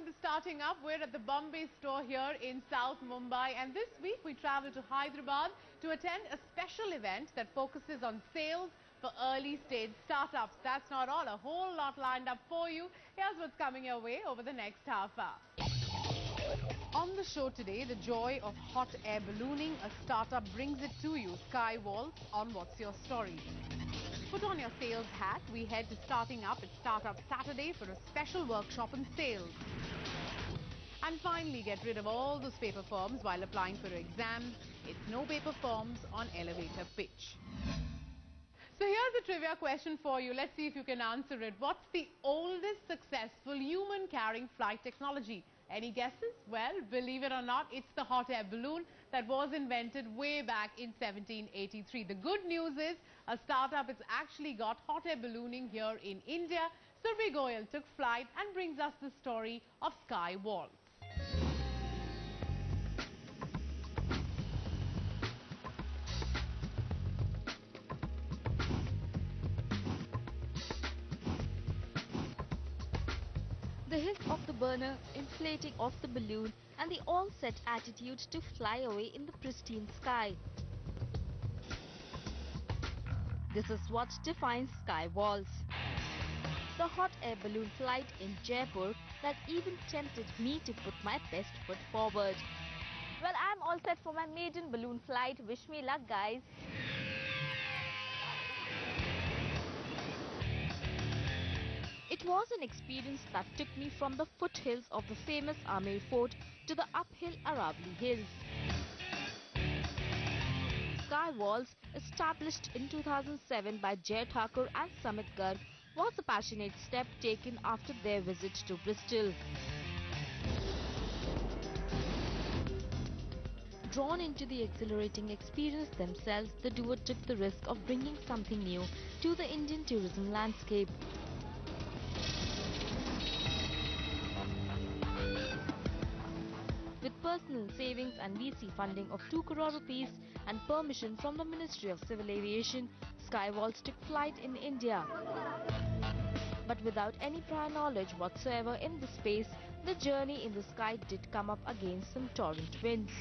welcome to Starting Up. We're at the Bombay store here in South Mumbai, and this week we travel to Hyderabad to attend a special event that focuses on sales for early stage startups. That's not all, a whole lot lined up for you. Here's what's coming your way over the next half hour. On the show today, the joy of hot air ballooning. A startup brings it to you. Watlz on What's Your Story. Put on your sales hat. We head to Starting Up at Startup Saturday for a special workshop on sales. And finally, get rid of all those paper forms while applying for exams. It's no paper forms on elevator pitch. So here's a trivia question for you. Let's see if you can answer it. What's the oldest successful human-carrying flight technology? Any guesses? Well, believe it or not, it's the hot air balloon that was invented way back in 1783. The good news is a startup has actually got hot air ballooning here in India. Survey Goyal took flight and brings us the story of Watlz. The hiss of the burner, inflating of the balloon, and the all-set attitude to fly away in the pristine sky. This is what defines Watlz. The hot air balloon flight in Jaipur that even tempted me to put my best foot forward. Well, I'm all set for my maiden balloon flight. Wish me luck, guys. It was an experience that took me from the foothills of the famous Amer Fort to the uphill Aravali Hills. Watlz, established in 2007 by Jay Thakur and Samit Garg, was a passionate step taken after their visit to Bristol. Drawn into the exhilarating experience themselves, the duo took the risk of bringing something new to the Indian tourism landscape. With personal savings and VC funding of 2 crore rupees and permission from the Ministry of Civil Aviation, Watlz took flight in India. But without any prior knowledge whatsoever in the space, the journey in the sky did come up against some torrent winds.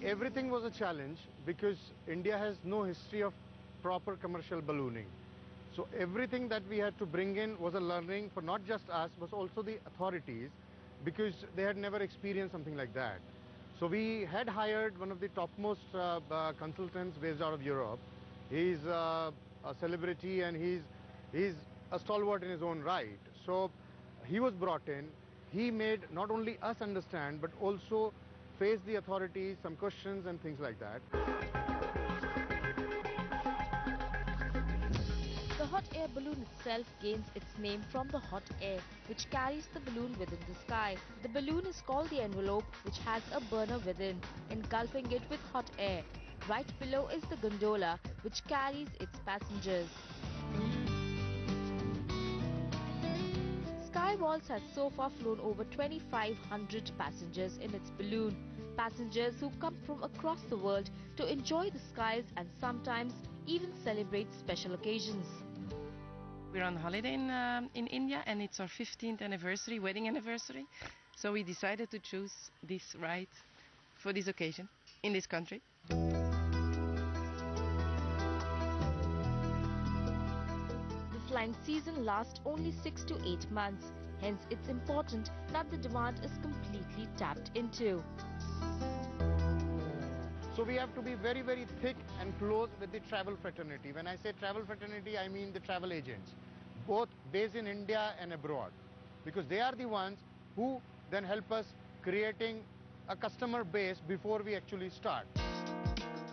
Everything was a challenge because India has no history of proper commercial ballooning. So everything that we had to bring in was a learning for not just us, but also the authorities, because they had never experienced something like that. So we had hired one of the topmost consultants based out of Europe. He's a celebrity and he's a stalwart in his own right. So he was brought in. He made not only us understand, but also face the authorities, some questions and things like that. The hot air balloon itself gains its name from the hot air, which carries the balloon within the sky. The balloon is called the envelope, which has a burner within, engulfing it with hot air. Right below is the gondola, which carries its passengers. Watlz has so far flown over 2,500 passengers in its balloon. Passengers who come from across the world to enjoy the skies and sometimes even celebrate special occasions. We're on holiday in India, and it's our 15th anniversary, wedding anniversary. So we decided to choose this ride for this occasion in this country. The flying season lasts only 6 to 8 months. Hence, it's important that the demand is completely tapped into. So we have to be very, very thick and close with the travel fraternity. When I say travel fraternity, I mean the travel agents, both based in India and abroad, because they are the ones who then help us creating a customer base before we actually start.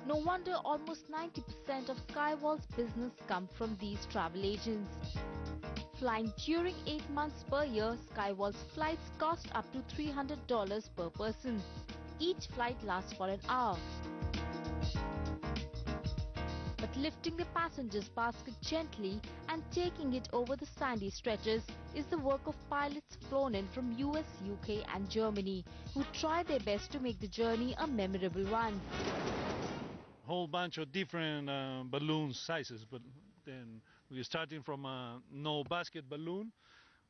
No wonder almost 90% of Watlz business come from these travel agents. Flying during 8 months per year, Watlz flights cost up to $300 per person. Each flight lasts for an hour. But lifting the passenger's basket gently and taking it over the sandy stretches is the work of pilots flown in from US, UK and Germany, who try their best to make the journey a memorable one. Whole bunch of different balloon sizes, but then we're starting from a no basket balloon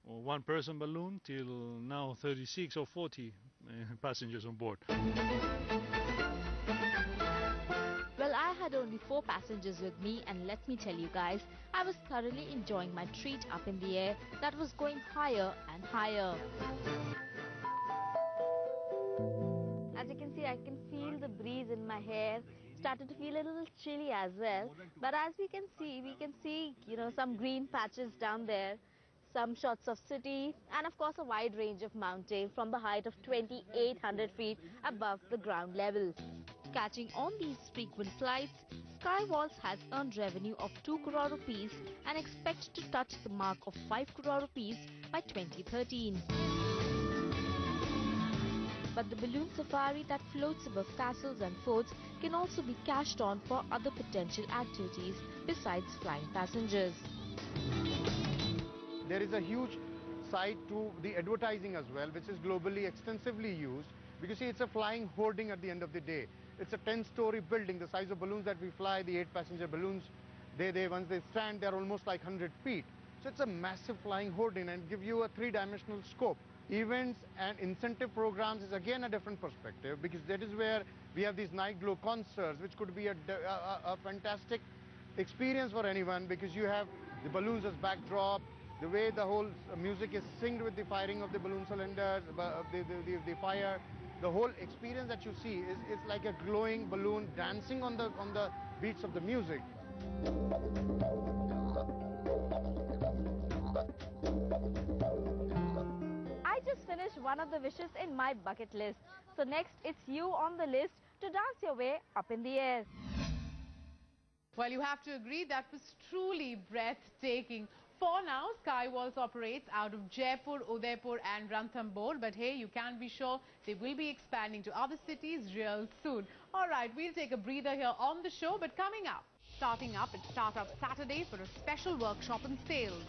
one-person balloon till now 36 or 40 passengers on board. Well, I had only 4 passengers with me, and let me tell you guys, I was thoroughly enjoying my treat up in the air that was going higher and higher. As you can see, I can feel the breeze in my hair. Started to feel a little chilly as well. But as we can see, some green patches down there, some shots of city, and of course a wide range of mountain from the height of 2,800 feet above the ground level. Catching on these frequent flights, Watlz has earned revenue of 2 crore rupees and expects to touch the mark of 5 crore rupees by 2013. But the balloon safari that floats above castles and forts can also be cashed on for other potential activities besides flying passengers. There is a huge side to the advertising as well, which is globally extensively used, because see, it's a flying hoarding at the end of the day. It's a 10-story building, the size of balloons that we fly, the 8-passenger balloons, once they stand, they're almost like 100 feet. So it's a massive flying hoarding and give you a 3-dimensional scope. Events and incentive programs is again a different perspective, because that is where we have these night glow concerts, which could be a fantastic experience for anyone, because you have the balloons as backdrop, the way the whole music is synced with the firing of the balloon cylinders, the fire. The whole experience that you see is like a glowing balloon dancing on the beats of the music. I just finished one of the wishes in my bucket list. So next, it's you on the list to dance your way up in the air. Well, you have to agree that was truly breathtaking. For now, Watlz operates out of Jaipur, Udaipur and Ranthambore. But hey, you can be sure they will be expanding to other cities real soon. All right, we'll take a breather here on the show. But coming up, starting up at Startup Saturday for a special workshop and sales.